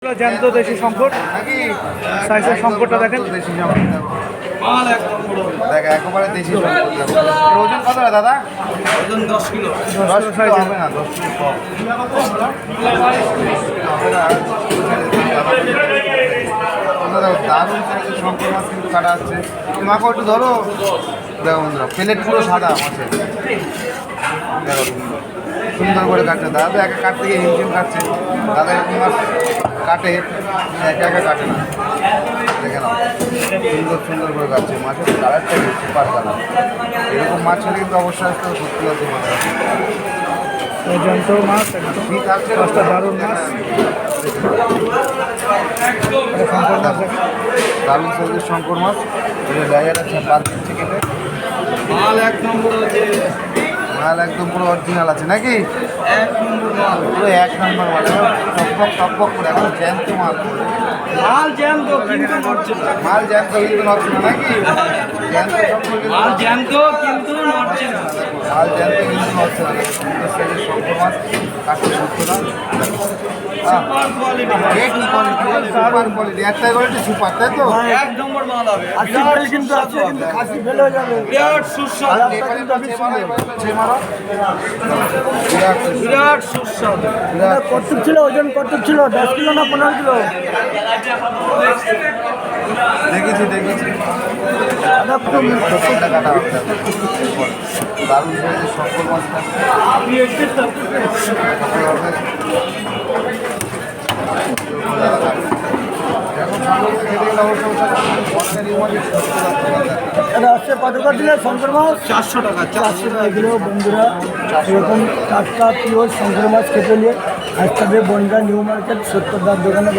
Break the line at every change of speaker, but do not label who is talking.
একটা জ্যান্ত দেশি শঙ্কর, সাইজের শঙ্করটা দেখেন।
দেশি শঙ্কর দেখ, একেবারে দেশি শঙ্কর। ওজন কত রে দাদা?
ওজন 10 কিলো।
10 কিলো হবে না, 10 কিলো কম হবে না। দারুণ সাইজের শঙ্কর মাছ কিন্তু কাটা হচ্ছে। মাকে একটু ধরো। দেখো বন্ধুরা, প্লেট পুরো সাদা মাছের। দেখো সুন্দর করে কাটছে দাদা, তো একা কাটতে গিয়ে হিমশিম কাটছে দাদা। এরকম মাছ কাটে, একা একা কাটে না। দেখে নাও সুন্দর সুন্দর করে কাটছে। মাছের কালারটা সুপার কালার। এরকম মাছ হলে কিন্তু অবশ্যই আসতে হবে সত্যি কথা মাছ।
জ্যান্ত মাছ একদম,
ঠিক আছে,
মাছটা দারুণ মাছ। শঙ্কর মাছ দেখেন,
দারুণ সাইজের শঙ্কর মাছ। জায়গাটা বাদ দিচ্ছে কেটে।
মাল এক নম্বর আছে,
মাল একদম পুরো অরিজিনাল আছে নাকি?
এক নম্বর মাল।
পুরো এক নম্বর মাল, টকবক টকবক করে এখন জ্যান্ত মাল।
মাল জ্যান্ত কিন্তু নড়ছে না।
মাল জ্যান্ত কিন্তু নড়ছে না নাকি? জ্যান্ত শঙ্কর কিন্তু
মাল জ্যান্ত কিন্তু নড়ছে না।
মাল জ্যান্ত কিন্তু নড়ছে না। সুন্দর সাইজের শঙ্কর মাছ কাটতে ধরছে না।
Super quality.
সুপার কোয়ালিটি, একটাই কোয়ালিটি সুপার, তাই তো?
এক নম্বর মাল হবে।
বিরাট কিন্তু আছে, কিন্তু খাসি ফেলে হয়ে যাবে।
বিরাট সুস্বাদু। বিরাট সুস্বাদু।
কত ছিল ওজন, কত ছিল? 10 কিলো না 15 কিলো?
দেখেছি দেখেছি। কাটা হবে দারুণ সাইজের শঙ্কর মাছ
এটা হচ্ছে কত করে দিলে শঙ্কর মাছ?
400 টাকা।
400 টাকা কিলো। বন্ধুরা এরকম টাটকা পিওর শঙ্কর মাছ খেতে নিয়ে আসতে হবে বনগা নিউ মার্কেট সত্যদার দোকানে।